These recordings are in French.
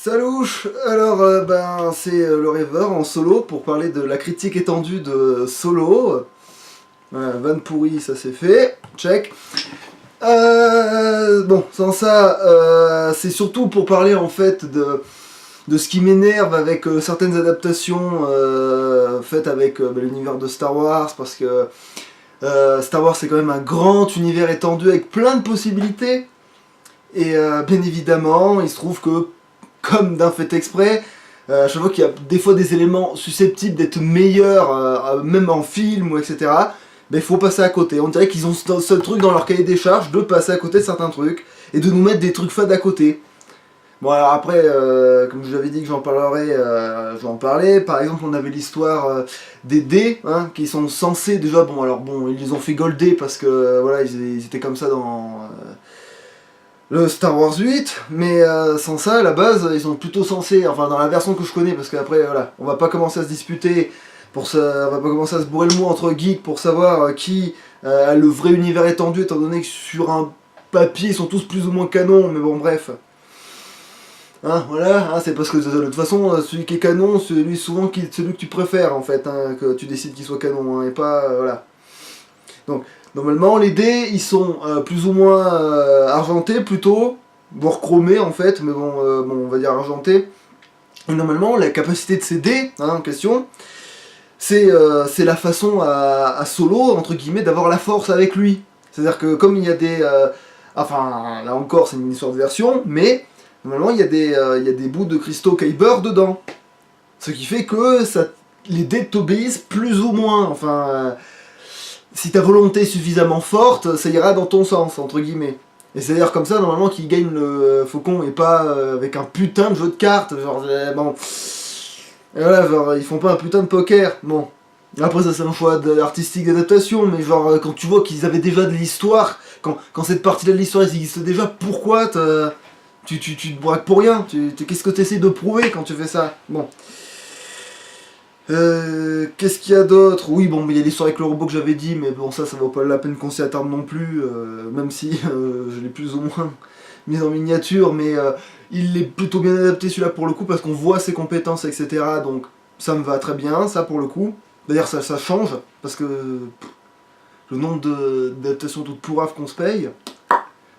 Salouche. Alors c'est le rêveur en solo pour parler de la critique étendue de Solo. Voilà, vanne pourrie, ça c'est fait, check. Bon, sans ça, c'est surtout pour parler en fait de ce qui m'énerve avec certaines adaptations faites avec l'univers de Star Wars, parce que Star Wars c'est quand même un grand univers étendu avec plein de possibilités. Et bien évidemment, il se trouve que, comme d'un fait exprès, je vois qu'il y a des fois des éléments susceptibles d'être meilleurs, même en film ou etc. Ben, il faut passer à côté. On dirait qu'ils ont ce truc dans leur cahier des charges de passer à côté de certains trucs et de nous mettre des trucs fades à côté. Bon, alors après, comme je vous avais dit que j'en parlerai, je vais en parler. Par exemple, on avait l'histoire des dés, hein, qui sont censés déjà, ils les ont fait golder parce que voilà, ils étaient comme ça dans le Star Wars 8, mais sans ça, à la base, ils sont plutôt censés, enfin dans la version que je connais, parce qu'après, voilà, on va pas commencer à se disputer, on va pas commencer à se bourrer le mot entre geeks pour savoir qui a le vrai univers étendu, étant donné que sur un papier, ils sont tous plus ou moins canons, mais bon, bref. Hein, voilà, hein, c'est parce que de toute façon, celui qui est canon, celui souvent celui que tu préfères, en fait, hein, que tu décides qu'il soit canon, hein, et pas, voilà. Donc, normalement, les dés, ils sont plus ou moins argentés plutôt, voire chromés en fait, mais on va dire argentés. Et normalement, la capacité de ces dés, hein, en question, c'est la façon à Solo, entre guillemets, d'avoir la force avec lui. C'est-à-dire que comme il y a des... enfin, là encore, c'est une histoire de version, mais normalement, il y a des bouts de cristaux Kyber dedans. Ce qui fait que les dés t'obéissent plus ou moins, enfin... si ta volonté est suffisamment forte, ça ira dans ton sens, entre guillemets. Et c'est d'ailleurs comme ça, normalement, qu'il gagne le faucon, et pas avec un putain de jeu de cartes, genre, bon... Et voilà, genre, ils font pas un putain de poker, bon. Après, ça, c'est un choix artistique d'adaptation, mais genre, quand tu vois qu'ils avaient déjà de l'histoire, quand cette partie-là de l'histoire existe déjà, pourquoi tu te braques pour rien? Qu'est-ce que tu essaies de prouver quand tu fais ça? Bon. Qu'est-ce qu'il y a d'autre? Oui, bon, il y a l'histoire avec le robot que j'avais dit, mais bon, ça vaut pas la peine qu'on s'y attarde non plus, même si je l'ai plus ou moins mis en miniature, mais il est plutôt bien adapté celui-là pour le coup, parce qu'on voit ses compétences, etc. Donc ça me va très bien, ça pour le coup. D'ailleurs, ça change, parce que le nombre d'adaptations toutes pourraves qu'on se paye,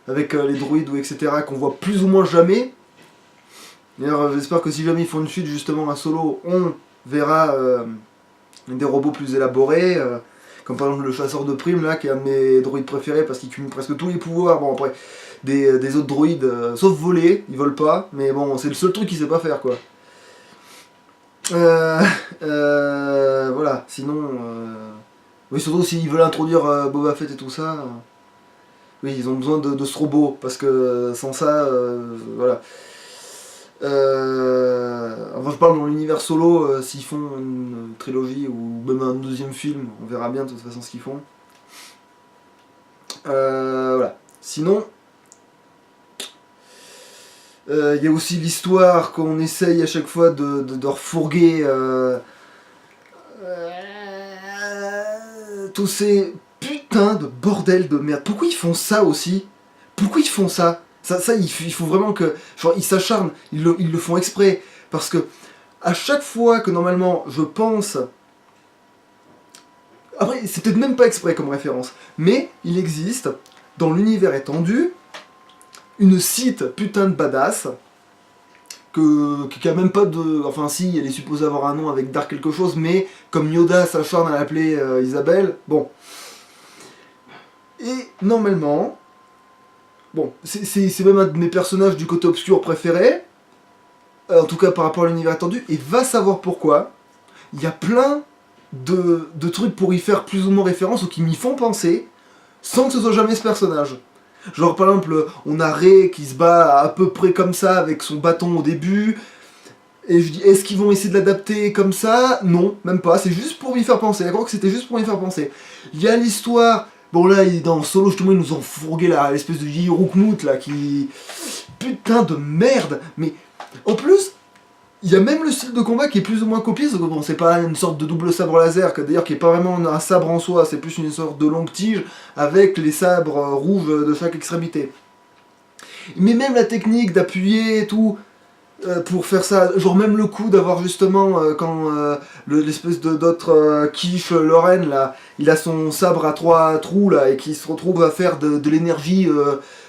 avec les droïdes ou etc., qu'on voit plus ou moins jamais. D'ailleurs, j'espère que si jamais ils font une suite justement à Solo, on verra des robots plus élaborés, comme par exemple le chasseur de primes là, qui est un de mes droïdes préférés parce qu'il cumule presque tous les pouvoirs. Bon, après, des autres droïdes, sauf voler, ils volent pas, mais bon, c'est le seul truc qu'il sait pas faire quoi. Voilà, sinon. Oui, surtout s'ils veulent introduire Boba Fett et tout ça. Oui, ils ont besoin de ce robot, parce que sans ça, voilà. Enfin, je parle dans l'univers Solo, s'ils font une trilogie ou même un deuxième film, on verra bien de toute façon ce qu'ils font. Voilà. Sinon, il y a aussi l'histoire qu'on essaye à chaque fois de refourguer tous ces putains de bordel de merde. Pourquoi ils font ça aussi? Pourquoi ils font ça? Ça, il faut vraiment que... Genre, ils s'acharnent, ils le font exprès. Parce que, à chaque fois que normalement je pense... Après, c'est peut-être même pas exprès comme référence, mais il existe, dans l'univers étendu, une site putain de badass, qui a même pas de... Enfin si, elle est supposée avoir un nom avec Dark quelque chose, mais comme Yoda s'acharne à l'appeler Isabelle, bon. Et normalement... Bon, c'est même un de mes personnages du côté obscur préféré, en tout cas par rapport à l'univers étendu, et va savoir pourquoi, il y a plein de trucs pour y faire plus ou moins référence, ou qui m'y font penser, sans que ce soit jamais ce personnage. Genre par exemple, on a Rey qui se bat à peu près comme ça, avec son bâton au début, et je dis, est-ce qu'ils vont essayer de l'adapter comme ça? Non, même pas, c'est juste pour m'y faire penser, d'accord que c'était juste pour m'y faire penser. Il y a l'histoire... Bon là, dans Solo, justement, ils nous ont fourgué l'espèce de vieille Roukmout, là, qui... Putain de merde. Mais, en plus, il y a même le style de combat qui est plus ou moins copié, parce que bon, c'est pas une sorte de double sabre laser, d'ailleurs qui est pas vraiment un sabre en soi, c'est plus une sorte de longue tige, avec les sabres rouges de chaque extrémité. Mais même la technique d'appuyer et tout... pour faire ça, genre même le coup d'avoir justement quand l'espèce de d'autre Keith Loren là, il a son sabre à 3 trous là et qui se retrouve à faire de l'énergie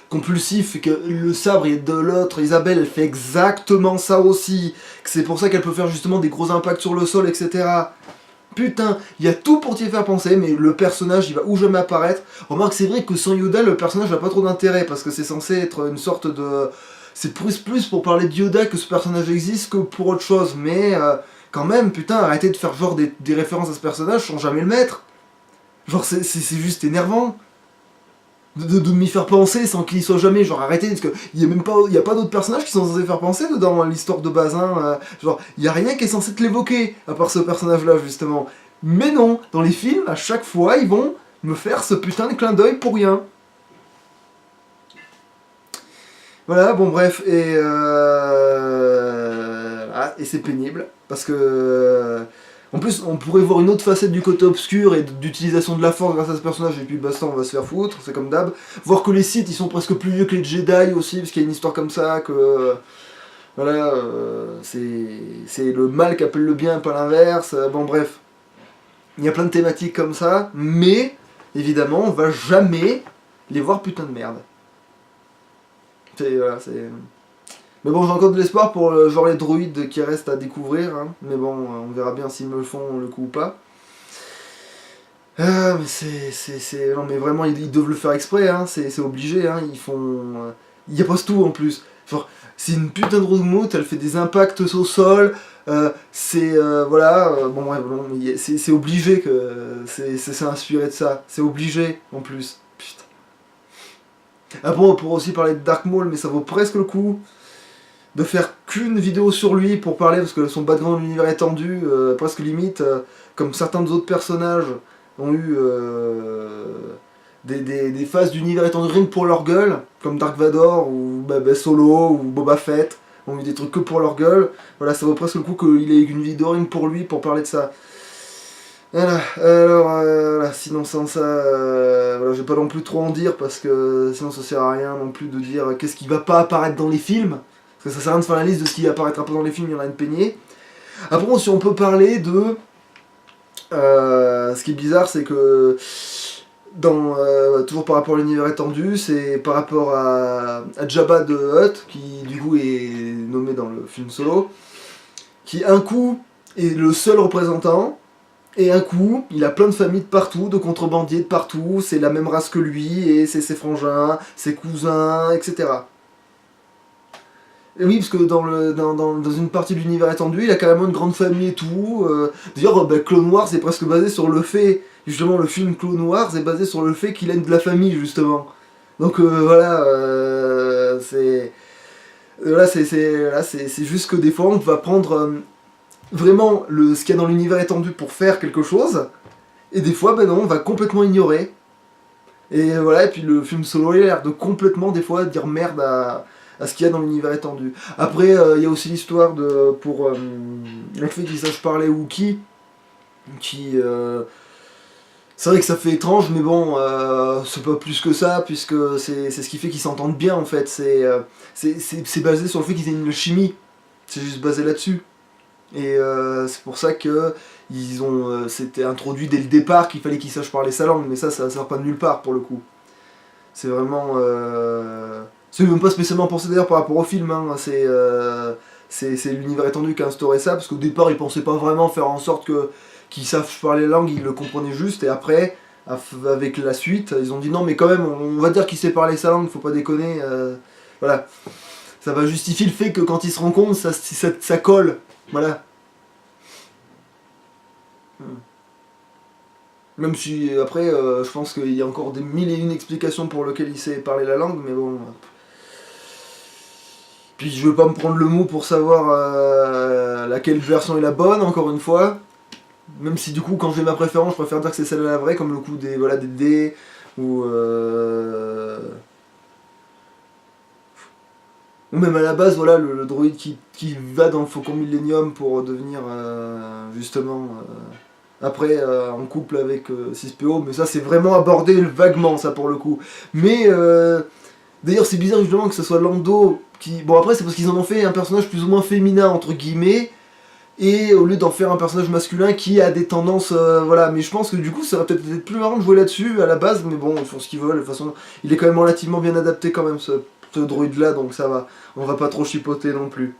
compulsive et que le sabre de l'autre Isabelle elle fait exactement ça aussi, que c'est pour ça qu'elle peut faire justement des gros impacts sur le sol, etc. Putain, il y a tout pour t'y faire penser, mais le personnage il va ou jamais apparaître. Remarque, c'est vrai que sans Yoda, le personnage n'a pas trop d'intérêt parce que c'est censé être une sorte de. C'est plus pour parler de Yoda que ce personnage existe que pour autre chose, mais quand même, putain, arrêtez de faire genre des références à ce personnage sans jamais le mettre. Genre, c'est juste énervant de m'y faire penser sans qu'il y soit jamais. Genre, arrêtez, parce qu'il y a pas d'autres personnages qui sont censés faire penser dans l'histoire de Bazin. Genre, il y a rien qui est censé te l'évoquer à part ce personnage-là, justement. Mais non, dans les films, à chaque fois, ils vont me faire ce putain de clin d'œil pour rien. Voilà, bon bref, et c'est pénible, parce que... en plus, on pourrait voir une autre facette du côté obscur et d'utilisation de la force grâce à ce personnage, et puis basta, on va se faire foutre, c'est comme d'hab. Voir que les Sith, ils sont presque plus vieux que les Jedi aussi, parce qu'il y a une histoire comme ça, que... voilà, c'est le mal qui appelle le bien, pas l'inverse, bon bref. Il y a plein de thématiques comme ça, mais, évidemment, on va jamais les voir putain de merde. Voilà, mais bon, j'ai encore de l'espoir pour genre les droïdes qui restent à découvrir, hein. Mais bon, on verra bien s'ils me le font le coup ou pas. Mais non mais vraiment, ils doivent le faire exprès, hein. C'est obligé, hein. Ils font... ils posent tout en plus. Genre, c'est une putain de roue, elle fait des impacts au sol, voilà, bon bref, bon, c'est obligé que... c'est inspiré de ça, c'est obligé en plus. Putain. Ah bon, on pourrait aussi parler de Dark Maul, mais ça vaut presque le coup de faire qu'une vidéo sur lui pour parler, parce que son background de l'univers étendu, presque limite, comme certains autres personnages ont eu des phases d'univers étendu rien que pour leur gueule, comme Dark Vador, ou Solo, ou Boba Fett, ont eu des trucs que pour leur gueule. Voilà, ça vaut presque le coup qu'il ait une vidéo rien que pour lui, pour parler de ça. Voilà, alors, voilà, sinon sans ça, voilà, je vais pas non plus trop en dire parce que sinon ça sert à rien non plus de dire qu'est-ce qui va pas apparaître dans les films, parce que ça sert à rien de faire la liste de ce qui apparaîtra pas dans les films, il y en a une peignée. Après, si on peut parler de... ce qui est bizarre, c'est que toujours par rapport à l'univers étendu, c'est par rapport à Jabba de Hutt, qui du coup est nommé dans le film Solo, qui un coup est le seul représentant, et un coup, il a plein de familles de partout, de contrebandiers de partout, c'est la même race que lui, et c'est ses frangins, ses cousins, etc. Et oui, parce que dans une partie de l'univers étendu, il a carrément une grande famille et tout. D'ailleurs, Clone Wars est presque basé sur le fait, justement, le film Clone Wars est basé sur le fait qu'il aime de la famille, justement. Donc voilà, c'est... Là, c'est juste que des fois, on va prendre... vraiment ce qu'il y a dans l'univers étendu pour faire quelque chose, et des fois, ben non, on va complètement ignorer. Et voilà, et puis le film Solo, il a l'air de complètement, des fois, dire merde à ce qu'il y a dans l'univers étendu. Après, il y a aussi l'histoire pour le fait qu'ils sachent parler Wookiee, qui... c'est vrai que ça fait étrange, mais bon, c'est pas plus que ça, puisque c'est ce qui fait qu'ils s'entendent bien, en fait. C'est basé sur le fait qu'ils aient une chimie. C'est juste basé là-dessus. Et c'est pour ça que c'était introduit dès le départ qu'il fallait qu'ils sachent parler sa langue, mais ça sort pas de nulle part pour le coup. C'est vraiment... c'est même pas spécialement pensé d'ailleurs par rapport au film, hein. C'est l'univers étendu qui a instauré ça, parce qu'au départ ils pensaient pas vraiment faire en sorte qu'ils savent parler la langue, ils le comprenaient juste, et après, avec la suite, ils ont dit non mais quand même, on va dire qu'il sait parler sa langue, faut pas déconner, voilà. Ça va justifier le fait que quand ils se rencontrent, ça colle. Voilà. Même si après, je pense qu'il y a encore des mille et une explications pour lesquelles il sait parler la langue, mais bon. Puis je veux pas me prendre le mot pour savoir laquelle version est la bonne, encore une fois. Même si du coup, quand j'ai ma préférence, je préfère dire que c'est celle-là la vraie, comme le coup des dés, ou même à la base, voilà, le droïde qui va dans le Faucon Millenium pour devenir justement après en couple avec 6PO, mais ça c'est vraiment abordé vaguement, ça pour le coup. Mais D'ailleurs c'est bizarre justement que ce soit Lando qui... Bon après c'est parce qu'ils en ont fait un personnage plus ou moins féminin entre guillemets, et au lieu d'en faire un personnage masculin qui a des tendances, voilà, mais je pense que du coup ça va peut-être être plus marrant de jouer là-dessus à la base, mais bon, ils font ce qu'ils veulent, de toute façon, il est quand même relativement bien adapté quand même ce droïde là, donc ça va, on va pas trop chipoter non plus.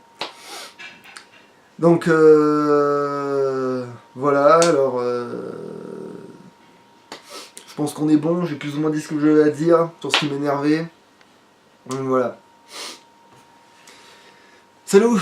Donc voilà, alors je pense qu'on est bon, j'ai plus ou moins dit ce que j'avais à dire sur ce qui m'énervait, donc voilà. Salut.